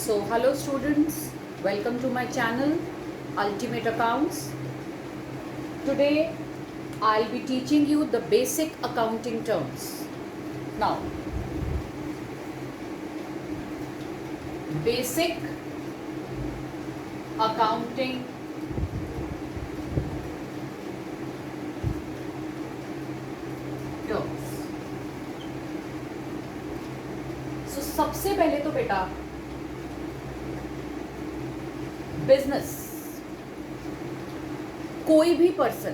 So hello students, welcome to my channel Ultimate Accounts. Today I'll be teaching you the basic accounting terms. Now, basic accounting terms. So सबसे पहले तो बेटा business, कोई भी person,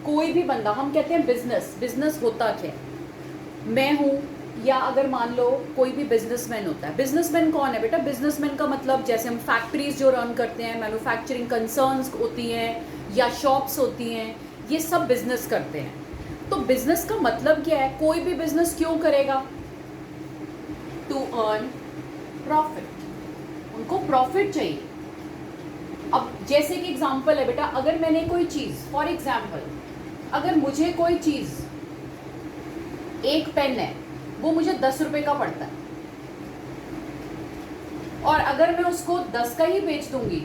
कोई भी बंदा, हम कहते हैं बिजनेस होता क्या है? मैं हूं, या अगर मान लो कोई भी बिजनेसमैन होता है। बिजनेसमैन कौन है बेटा? बिजनेसमैन का मतलब जैसे हम फैक्ट्रीज जो रन करते हैं, मैन्युफैक्चरिंग कंसर्न्स होती हैं या शॉप्स होती हैं, ये सब बिजनेस करते हैं। तो बिजनेस का मतलब क्या है? कोई भी बिजनेस क्यों करेगा? टू अर्न प्रॉफिट, उनको प्रॉफिट चाहिए। अब जैसे कि एग्जाम्पल है बेटा, अगर मैंने कोई चीज, फॉर एग्जाम्पल अगर मुझे कोई चीज, एक पेन है, वो मुझे 10 रुपए का पड़ता है, और अगर मैं उसको 10 का ही बेच दूंगी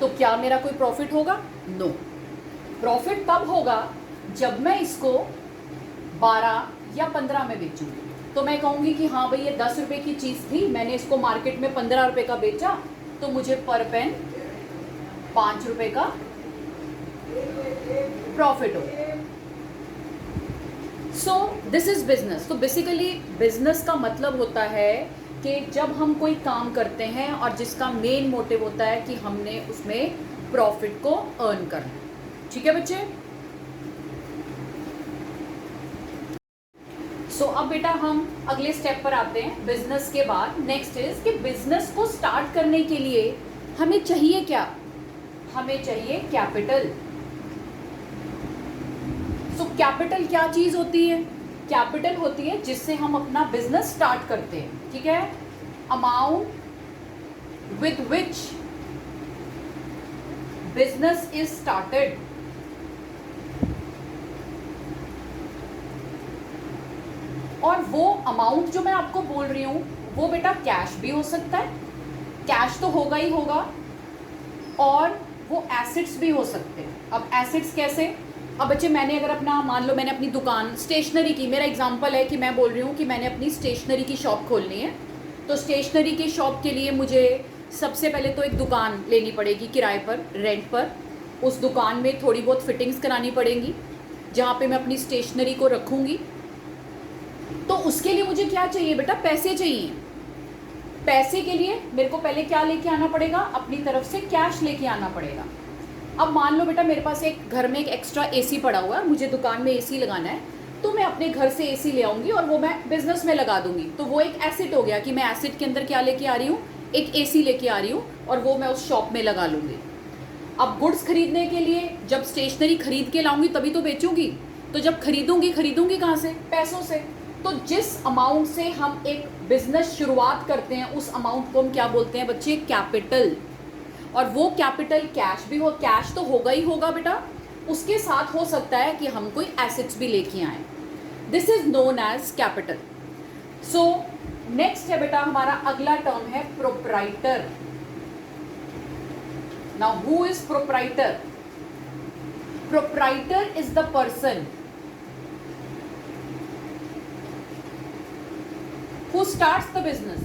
तो क्या मेरा कोई प्रॉफिट होगा? नो। प्रॉफिट तब होगा जब मैं इसको 12 या 15 में बेचूंगी। तो मैं कहूंगी कि हाँ भाई, ये 10 रुपए की चीज थी, मैंने इसको मार्केट में 15 रुपए का बेचा, तो मुझे पर पेन 5 रुपए का प्रॉफिट हो। So this is business. तो बेसिकली बिजनेस का मतलब होता है कि जब हम कोई काम करते हैं और जिसका मेन मोटिव होता है कि हमने उसमें प्रॉफिट को अर्न करना। ठीक है बच्चे? सो अब बेटा हम अगले स्टेप पर आते हैं। बिजनेस के बाद नेक्स्ट इज कि बिजनेस को स्टार्ट करने के लिए हमें चाहिए क्या? हमें चाहिए कैपिटल। सो कैपिटल क्या चीज होती है? कैपिटल होती है जिससे हम अपना बिजनेस स्टार्ट करते हैं। ठीक है? Amount with which business is started. और वो अमाउंट जो मैं आपको बोल रही हूं वो बेटा कैश भी हो सकता है, कैश तो होगा ही होगा, और वो एसेट्स भी हो सकते हैं। अब एसेट्स कैसे? अब बच्चे मैंने अगर अपना, मान लो मैंने अपनी दुकान स्टेशनरी की, मेरा एग्जांपल है कि मैं बोल रही हूँ कि मैंने अपनी स्टेशनरी की शॉप खोलनी है। तो स्टेशनरी की शॉप के लिए मुझे सबसे पहले तो एक दुकान लेनी पड़ेगी किराए पर, रेंट पर। उस दुकान में थोड़ी बहुत फिटिंग्स करानी पड़ेंगी जहाँ पे मैं अपनी स्टेशनरी को रखूँगी। तो उसके लिए मुझे क्या चाहिए बेटा? पैसे चाहिए। पैसे के लिए मेरे को पहले क्या लेके आना पड़ेगा? अपनी तरफ से कैश लेके आना पड़ेगा। अब मान लो बेटा मेरे पास एक घर में एक एक्स्ट्रा एसी पड़ा हुआ है, मुझे दुकान में एसी लगाना है, तो मैं अपने घर से एसी ले आऊंगी और वो मैं बिजनेस में लगा दूंगी। तो वो एक एसेट हो गया कि मैं एसेट के अंदर क्या लेके आ रही हूँ? एक एसी लेके आ रही हूँ, और वो मैं उस शॉप में लगा लूंगी। अब गुड्स खरीदने के लिए जब स्टेशनरी खरीद के लाऊंगी तभी तो बेचूंगी। तो जब खरीदूंगी कहाँ से? पैसों से। तो जिस अमाउंट से हम एक बिजनेस शुरुआत करते हैं उस अमाउंट को हम क्या बोलते हैं बच्चे? कैपिटल। और वो कैपिटल कैश भी हो, कैश तो होगा ही होगा बेटा, उसके साथ हो सकता है कि हम कोई एसेट्स भी लेके आए। This is known as capital. So next है बेटा हमारा अगला टर्म है proprietor. Now who is proprietor? Proprietor is the person who starts the business।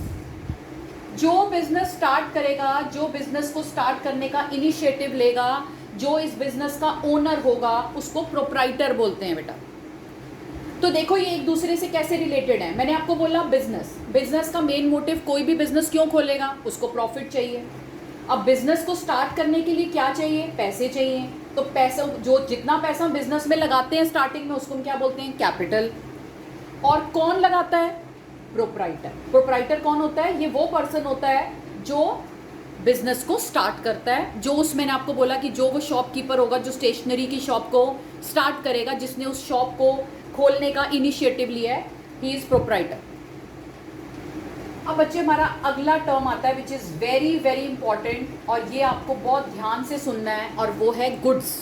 जो बिजनेस स्टार्ट करेगा, जो बिजनेस को स्टार्ट करने का इनिशिएटिव लेगा, जो इस बिजनेस का ओनर होगा, उसको प्रोप्राइटर बोलते हैं बेटा। तो देखो ये एक दूसरे से कैसे रिलेटेड है। मैंने आपको बोला बिजनेस का मेन मोटिव, कोई भी बिजनेस क्यों खोलेगा? उसको प्रॉफिट चाहिए। अब बिजनेस को स्टार्ट करने के लिए क्या चाहिए? पैसे चाहिए। तो पैसा, जो जितना पैसा बिजनेस में लगाते हैं स्टार्टिंग में, उसको हम क्या बोलते हैं? कैपिटल। और कौन लगाता है? प्रोप्राइटर। प्रोप्राइटर कौन होता है? ये वो पर्सन होता है जो बिजनेस को स्टार्ट करता है, जो उस, मैंने आपको बोला कि जो वो शॉपकीपर होगा जो स्टेशनरी की शॉप को स्टार्ट करेगा, जिसने उस शॉप को खोलने का इनिशिएटिव लिया है, ही इज प्रोप्राइटर। अब बच्चे हमारा अगला टर्म आता है which is very very important, और ये आपको बहुत ध्यान से सुनना है, और वो है गुड्स।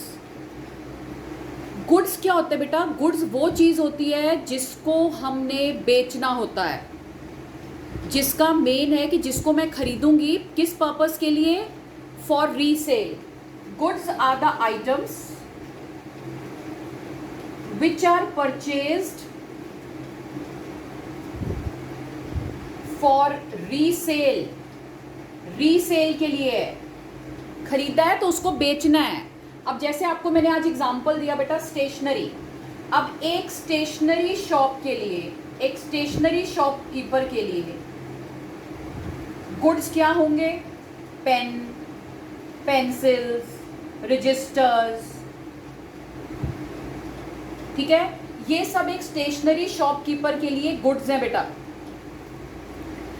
गुड्स क्या होता है बेटा? गुड्स वो चीज़ होती है जिसको हमने बेचना होता है। जिसका मेन है कि जिसको मैं खरीदूंगी किस पर्पस के लिए, for resale. Goods are the items which are purchased for resale. Resale के लिए खरीदा है तो उसको बेचना है। अब जैसे आपको मैंने आज एग्जांपल दिया बेटा स्टेशनरी। अब एक स्टेशनरी शॉप के लिए, एक स्टेशनरी शॉपकीपर के लिए गुड्स क्या होंगे, पेन, पेंसिल्स, रजिस्टर्स, ठीक है, ये सब एक स्टेशनरी शॉपकीपर के लिए गुड्स हैं बेटा,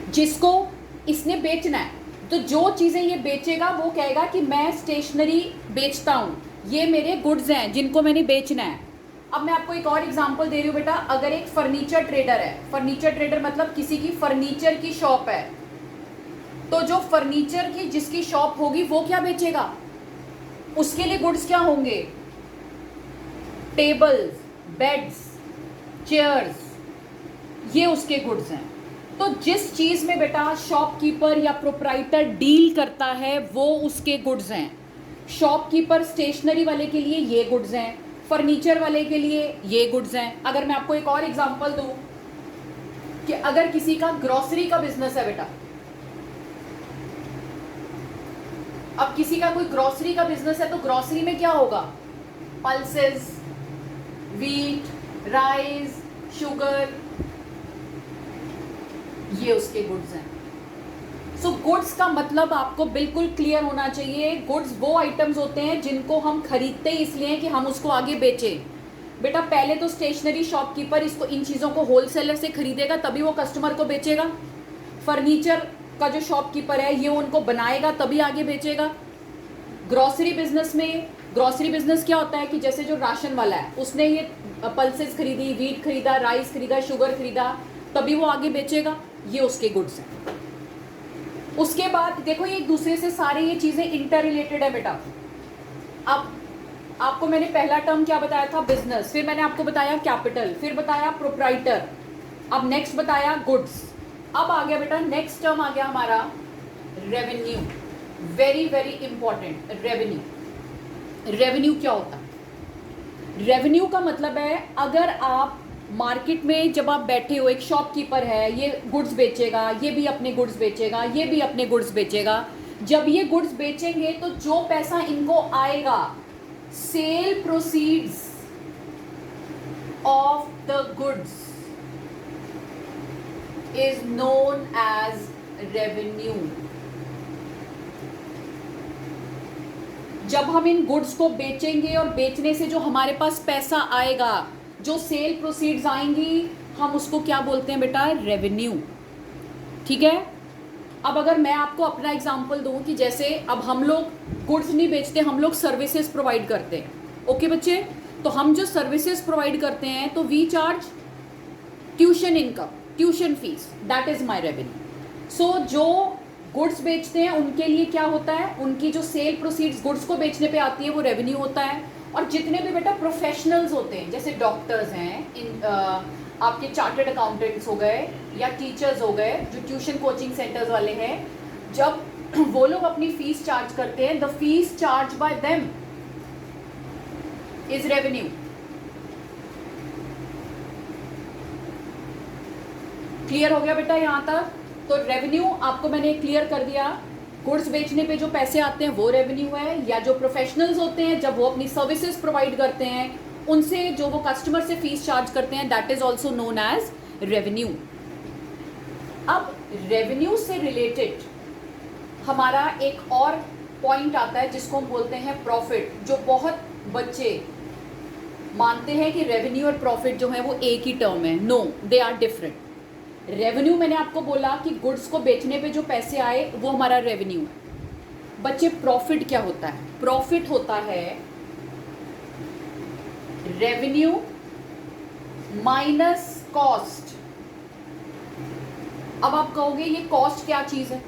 जिसको इसने बेचना है। तो जो चीजें ये बेचेगा वो कहेगा कि मैं स्टेशनरी बेचता हूं, ये मेरे गुड्स हैं जिनको मैंने बेचना है। अब मैं आपको एक और एग्जांपल दे रही हूं बेटा। अगर एक फर्नीचर ट्रेडर है, फर्नीचर ट्रेडर मतलब किसी की फर्नीचर की शॉप है, तो जो फर्नीचर की जिसकी शॉप होगी वो क्या बेचेगा, उसके लिए गुड्स क्या होंगे, टेबल्स, बेड्स, चेयर्स, ये उसके गुड्स हैं। तो जिस चीज में बेटा शॉपकीपर या प्रोप्राइटर डील करता है वो उसके गुड्स हैं। शॉपकीपर स्टेशनरी वाले के लिए ये गुड्स हैं, फर्नीचर वाले के लिए ये गुड्स हैं। अगर मैं आपको एक और एग्जांपल दूं कि अगर किसी का ग्रोसरी का बिजनेस है बेटा, अब किसी का कोई ग्रोसरी का बिजनेस है तो ग्रोसरी में क्या होगा, पल्सेस, व्हीट, राइस, शुगर, ये उसके गुड्स हैं। सो गुड्स का मतलब आपको बिल्कुल क्लियर होना चाहिए। गुड्स वो आइटम्स होते हैं जिनको हम खरीदते ही इसलिए हैं कि हम उसको आगे बेचें। बेटा पहले तो स्टेशनरी शॉपकीपर इसको, इन चीज़ों को होलसेलर से खरीदेगा तभी वो कस्टमर को बेचेगा। फर्नीचर का जो शॉपकीपर है ये उनको बनाएगा तभी आगे बेचेगा। ग्रोसरी बिजनेस में, ग्रोसरी बिजनेस क्या होता है कि जैसे जो राशन वाला है उसने ये पल्सेस खरीदी, व्हीट खरीदा, राइस खरीदा, शुगर खरीदा, तभी वो आगे बेचेगा, ये उसके गुड्स हैं। उसके बाद देखो ये एक दूसरे से सारे ये चीज़ें इंटर रिलेटेड है बेटा। अब आपको मैंने पहला टर्म क्या बताया था, बिजनेस, फिर मैंने आपको बताया कैपिटल, फिर बताया प्रोप्राइटर, अब नेक्स्ट बताया गुड्स। अब आ गया बेटा नेक्स्ट टर्म आ गया हमारा revenue. Very very important, revenue. Revenue क्या होता है, रेवेन्यू का मतलब है अगर आप मार्केट में जब आप बैठे हो, एक शॉपकीपर है, ये गुड्स बेचेगा, ये भी अपने गुड्स बेचेगा, ये भी अपने गुड्स बेचेगा। जब ये गुड्स बेचेंगे तो जो पैसा इनको आएगा, sale proceeds of the goods is known as revenue. जब हम इन गुड्स को बेचेंगे और बेचने से जो हमारे पास पैसा आएगा, जो सेल प्रोसीड्स आएंगी, हम उसको क्या बोलते हैं बेटा, रेवेन्यू। ठीक है। अब अगर मैं आपको अपना एग्जांपल दूं कि जैसे अब हम लोग गुड्स नहीं बेचते, हम लोग सर्विसेज प्रोवाइड करते हैं। ओके बच्चे, तो हम जो सर्विसेज प्रोवाइड करते हैं तो we charge tuition income, tuition fees, that is my revenue. So जो गुड्स बेचते हैं उनके लिए क्या होता है, उनकी जो सेल प्रोसीड्स गुड्स को बेचने पे आती है वो रेवेन्यू होता है। और जितने भी बेटा प्रोफेशनल्स होते हैं, जैसे डॉक्टर्स हैं, आपके चार्टर्ड अकाउंटेंट्स हो गए या टीचर्स हो गए, जो ट्यूशन कोचिंग सेंटर्स वाले हैं, जब वो लोग अपनी फीस चार्ज करते हैं, the fees charge by them is revenue. Clear हो गया बेटा यहाँ तक? तो रेवेन्यू आपको मैंने क्लियर कर दिया। गुड्स बेचने पे जो पैसे आते हैं वो रेवेन्यू है, या जो प्रोफेशनल्स होते हैं जब वो अपनी सर्विसेज प्रोवाइड करते हैं उनसे जो वो कस्टमर से फीस चार्ज करते हैं, that is also known as revenue. अब रेवेन्यू से रिलेटेड हमारा एक और पॉइंट आता है जिसको हम बोलते हैं प्रॉफिट, जो बहुत बच्चे मानते हैं कि रेवेन्यू और प्रॉफिट जो है वो एक ही टर्म है। No, they are different. Revenue मैंने आपको बोला कि गुड्स को बेचने पे जो पैसे आए वो हमारा रेवेन्यू है। बच्चे प्रॉफिट क्या होता है? प्रॉफिट होता है रेवेन्यू माइनस कॉस्ट। अब आप कहोगे ये कॉस्ट क्या चीज है?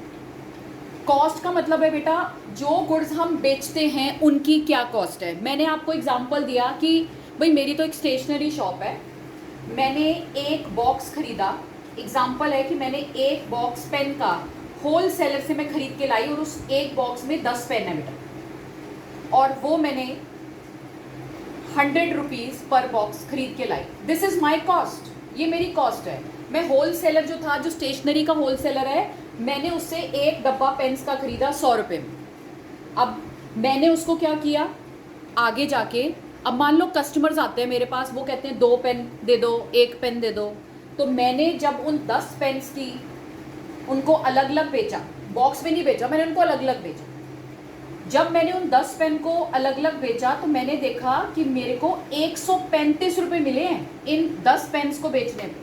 कॉस्ट का मतलब है बेटा जो गुड्स हम बेचते हैं उनकी क्या कॉस्ट है। मैंने आपको एग्जांपल दिया कि भाई मेरी तो एक स्टेशनरी शॉप है, मैंने एक बॉक्स खरीदा एग्जाम्पल है कि मैंने एक बॉक्स पेन का होल सेलर से मैं खरीद के लाई और उस एक बॉक्स में 10 पेन है बेटा, और वो मैंने 100 रुपीज़ पर बॉक्स खरीद के लाई। दिस इज़ माई कॉस्ट, ये मेरी कॉस्ट है। मैं होल सेलर जो था, जो स्टेशनरी का होल सेलर है, मैंने उससे एक डब्बा पेन्स का खरीदा 100 रुपये में। अब मैंने उसको क्या किया, आगे जाके अब मान लो कस्टमर्स आते हैं मेरे पास, वो कहते हैं 2 पेन दे दो, 1 पेन दे दो, तो मैंने जब उन 10 पेन्स की उनको अलग अलग बेचा, बॉक्स में नहीं बेचा, मैंने उनको अलग अलग बेचा। जब मैंने उन 10 पेन को अलग अलग बेचा तो मैंने देखा कि मेरे को 135 रुपये मिले हैं इन 10 पेन्स को बेचने में।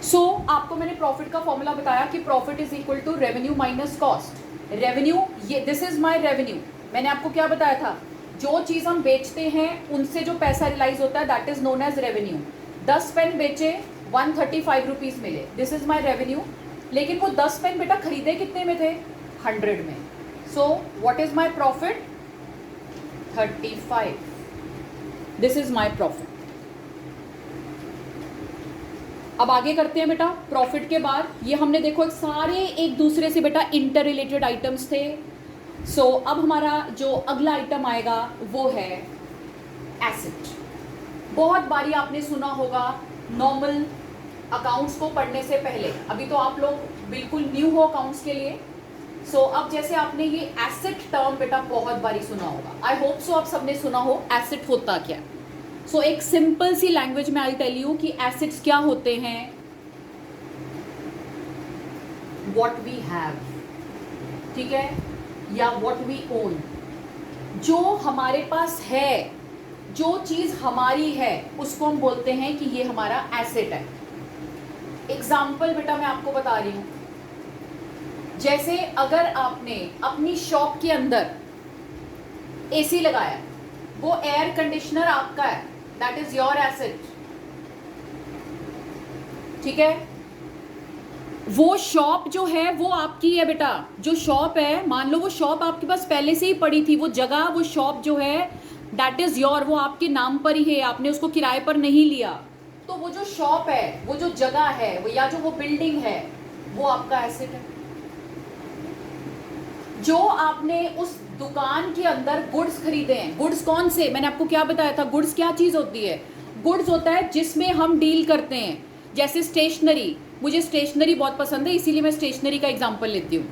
सो आपको मैंने प्रॉफिट का फॉर्मूला बताया कि profit is equal to revenue minus cost. Revenue, ये दिस इज माय रेवेन्यू। मैंने आपको क्या बताया था, जो चीज़ हम बेचते हैं उनसे जो पैसा रिलाइज होता है that is known as revenue. 10 pen बेचे, 135 रुपीज़ मिले, दिस इज माई रेवेन्यू। लेकिन वो 10 पेन बेटा खरीदे कितने में थे, 100 में। So what is my profit, 35, this is my profit. अब आगे करते हैं बेटा। प्रॉफिट के बाद ये हमने देखो सारे एक दूसरे से बेटा इंटर रिलेटेड आइटम्स थे। सो अब हमारा जो अगला आइटम आएगा वो है एसेट। बहुत बारी आपने सुना होगा नॉर्मल अकाउंट्स को पढ़ने से पहले, अभी तो आप लोग बिल्कुल न्यू हो अकाउंट्स के लिए। सो अब जैसे आपने ये एसेट टर्म बेटा बहुत बारी सुना होगा, आई होप सो आप सबने सुना हो एसेट होता क्या। सो एक सिंपल सी लैंग्वेज में आई टेल यू कि एसेट्स क्या होते हैं, व्हाट वी हैव, ठीक है, या व्हाट वी ओन, जो हमारे पास है, जो चीज हमारी है उसको हम बोलते हैं कि ये हमारा एसेट है। एग्जाम्पल बेटा मैं आपको बता रही हूं, जैसे अगर आपने अपनी शॉप के अंदर एसी लगाया, वो एयर कंडीशनर आपका है, दैट इज योर एसेट, ठीक है। वो शॉप जो है वो आपकी है बेटा, जो शॉप है, मान लो वो शॉप आपके पास पहले से ही पड़ी थी, वो जगह, वो शॉप जो है दैट इज योर, वो आपके नाम पर ही है, आपने उसको किराए पर नहीं लिया। तो वो जो शॉप है, वो जो जगह है, वो या जो वो बिल्डिंग है, वो आपका एसेट है। जो आपने उस दुकान के अंदर गुड्स खरीदे हैं, गुड्स कौन से, मैंने आपको क्या बताया था, गुड्स क्या चीज होती है, गुड्स होता है जिसमें हम डील करते हैं। जैसे स्टेशनरी, मुझे स्टेशनरी बहुत पसंद है इसीलिए मैं स्टेशनरी का एग्जांपल लेती हूँ।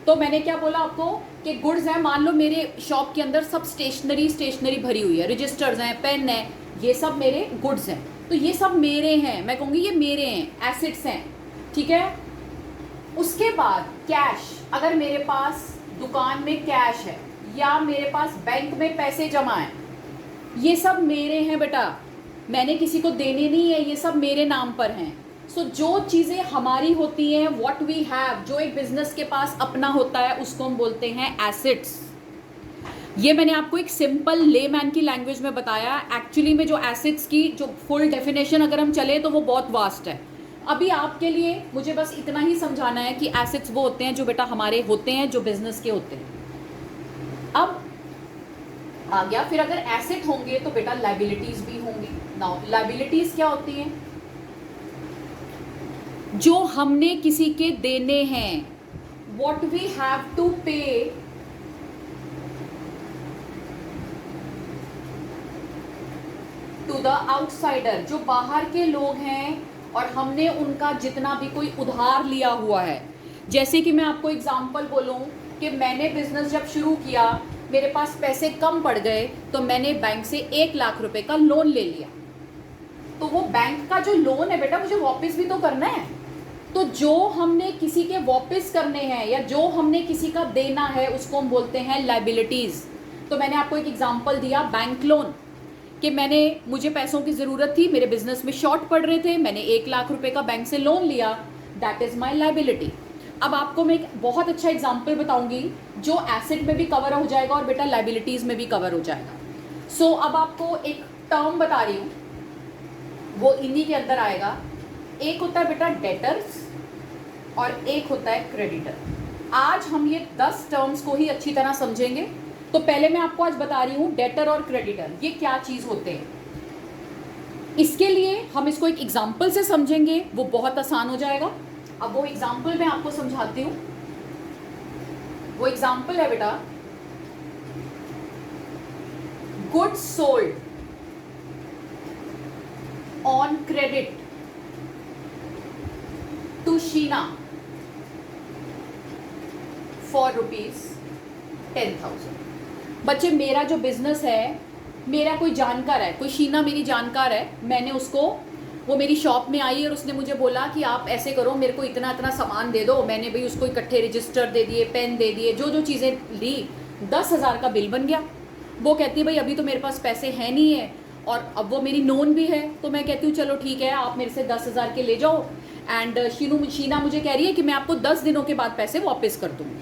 तो मैंने क्या बोला आपको कि गुड्स है, मान लो मेरे शॉप के अंदर सब स्टेशनरी भरी हुई है, रजिस्टर्स हैं, पेन है, ये सब मेरे गुड्स हैं, तो ये सब मेरे हैं, मैं कहूँगी ये मेरे हैं, एसेट्स हैं, ठीक है। उसके बाद कैश, अगर मेरे पास दुकान में कैश है या मेरे पास बैंक में पैसे जमा है, ये सब मेरे हैं बेटा, मैंने किसी को देने नहीं है, ये सब मेरे नाम पर हैं। सो जो चीज़ें हमारी होती हैं, व्हाट वी हैव, जो एक बिजनेस के पास अपना होता है, उसको हम बोलते हैं एसेट्स। ये मैंने आपको एक सिंपल लेमैन की लैंग्वेज में बताया। एक्चुअली में जो एसेट्स की जो फुल डेफिनेशन अगर हम चले तो वो बहुत वास्ट है। अभी आपके लिए मुझे बस इतना ही समझाना है कि एसेट्स वो होते हैं जो बेटा हमारे होते हैं, जो बिजनेस के होते हैं। अब आ गया, फिर अगर एसेट होंगे तो बेटा लायबिलिटीज भी होंगी। नाउ लायबिलिटीज क्या होती हैं, जो हमने किसी के देने हैं, व्हाट वी हैव टू पे टू द आउटसाइडर, जो बाहर के लोग हैं और हमने उनका जितना भी कोई उधार लिया हुआ है। जैसे कि मैं आपको एग्जांपल बोलूं कि मैंने बिजनेस जब शुरू किया, मेरे पास पैसे कम पड़ गए तो मैंने बैंक से 1 लाख रुपए का लोन ले लिया। तो वो बैंक का जो लोन है बेटा मुझे वापस भी तो करना है। तो जो हमने किसी के वापस करने हैं या जो हमने किसी का देना है उसको हम बोलते हैं लायबिलिटीज। तो मैंने आपको एक एग्जांपल दिया बैंक लोन, कि मुझे पैसों की ज़रूरत थी, मेरे बिजनेस में शॉर्ट पड़ रहे थे, मैंने 1 लाख रुपए का बैंक से लोन लिया, दैट इज़ माई लायबिलिटी। अब आपको मैं एक बहुत अच्छा एग्जांपल बताऊंगी जो एसेट में भी कवर हो जाएगा और बेटा लायबिलिटीज़ में भी कवर हो जाएगा। सो अब आपको एक टर्म बता रही हूँ, वो इन्हीं के अंदर आएगा। एक होता है बेटा डेटर्स और एक होता है क्रेडिटर। आज हम ये 10 टर्म्स को ही अच्छी तरह समझेंगे। तो पहले मैं आपको आज बता रही हूँ डेटर और क्रेडिटर ये क्या चीज़ होते हैं। इसके लिए हम इसको एक एग्जाम्पल से समझेंगे, वो बहुत आसान हो जाएगा। अब वो एग्जाम्पल मैं आपको समझाती हूँ। वो एग्जाम्पल है बेटा, goods sold on credit to Sheena for ₹10,000। बच्चे, मेरा जो बिजनेस है, मेरा कोई जानकार है, कोई शीना मेरी जानकार है, मैंने उसको, वो मेरी शॉप में आई और उसने मुझे बोला कि आप ऐसे करो, मेरे को इतना इतना सामान दे दो। मैंने भाई उसको इकट्ठे रजिस्टर दे दिए, पेन दे दिए, जो जो चीज़ें ली, 10,000 का बिल बन गया। वो कहती है भाई अभी तो मेरे पास पैसे हैं नहीं है, और अब वो मेरी नोन भी है, तो मैं कहती हूँ चलो ठीक है, आप मेरे से 10,000 के ले जाओ। एंड शीना मुझे कह रही है कि मैं आपको 10 दिनों के बाद पैसे वापस कर दूँगी।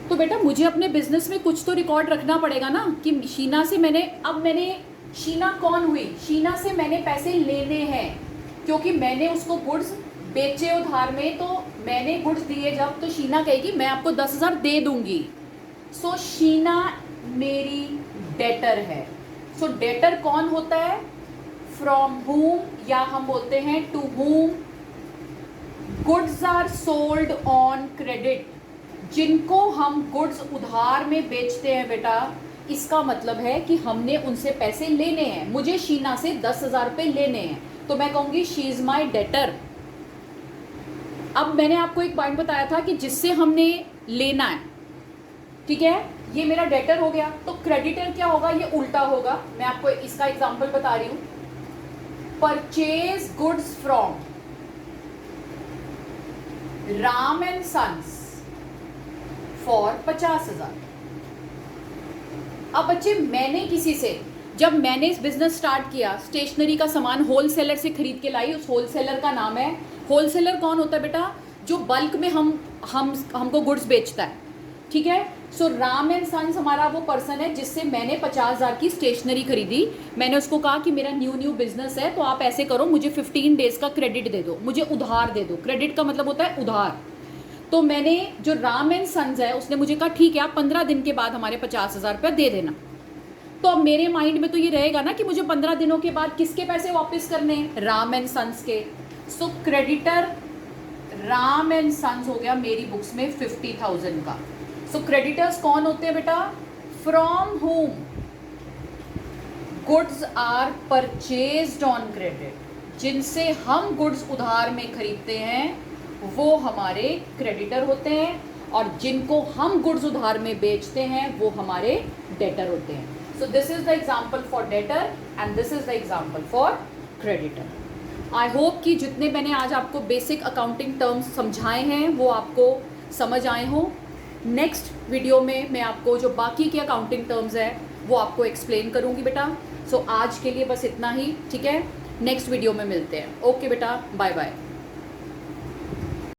तो बेटा मुझे अपने बिजनेस में कुछ तो रिकॉर्ड रखना पड़ेगा ना, कि शीना से शीना कौन हुई? शीना से मैंने पैसे लेने हैं, क्योंकि मैंने उसको गुड्स बेचे उधार में, तो मैंने गुड्स दिए जब, तो शीना कहेगी मैं आपको 10,000 दे दूंगी। सो शीना मेरी डेटर है। सो डेटर कौन होता है? फ्रॉम हुम, या हम बोलते हैं to whom goods are sold on credit. जिनको हम गुड्स उधार में बेचते हैं बेटा, इसका मतलब है कि हमने उनसे पैसे लेने हैं। मुझे शीना से 10,000 रुपये लेने हैं, तो मैं कहूँगी शी इज़ माई डेटर। अब मैंने आपको एक पॉइंट बताया था कि जिससे हमने लेना है, ठीक है, ये मेरा डेटर हो गया। तो क्रेडिटर क्या होगा? ये उल्टा होगा। मैं आपको इसका एग्जाम्पल बता रही हूँ। Purchase goods from Ram and sons for 50,000। अब बच्चे, मैंने किसी से, जब मैंने इस बिजनेस स्टार्ट किया, स्टेशनरी का सामान होलसेलर से खरीद के लाई। उस होलसेलर का नाम है, होलसेलर कौन होता है बेटा? जो बल्क में हमको गुड्स बेचता है, ठीक है। सो राम एंड सन्स हमारा वो पर्सन है जिससे मैंने 50,000 की स्टेशनरी खरीदी। मैंने उसको कहा कि मेरा न्यू बिजनेस है, तो आप ऐसे करो, मुझे 15 डेज का क्रेडिट दे दो, मुझे उधार दे दो। क्रेडिट का मतलब होता है उधार। तो मैंने, जो राम एंड सन्स है, उसने मुझे कहा ठीक है, आप 15 दिन के बाद हमारे 50,000 रुपये दे देना। तो अब मेरे माइंड में तो ये रहेगा ना कि मुझे 15 दिनों के बाद किसके पैसे वापस करने हैं? राम एंड सन्स के। सो क्रेडिटर राम एंड सन्स हो गया मेरी बुक्स में 50,000 का। सो क्रेडिटर्स कौन होते हैं बेटा? From whom goods are purchased on credit. जिनसे हम गुड्स उधार में खरीदते हैं वो हमारे क्रेडिटर होते हैं, और जिनको हम गुड्स उधार में बेचते हैं वो हमारे डेटर होते हैं। So this is the example for debtor and this is the example for creditor. I hope कि जितने मैंने आज आपको बेसिक अकाउंटिंग टर्म्स समझाए हैं वो आपको समझ आए हों। नेक्स्ट वीडियो में मैं आपको जो बाकी के अकाउंटिंग टर्म्स है वो आपको एक्सप्लेन करूंगी बेटा। सो आज के लिए बस इतना ही, ठीक है। नेक्स्ट वीडियो में मिलते हैं। ओके बेटा, बाय बाय।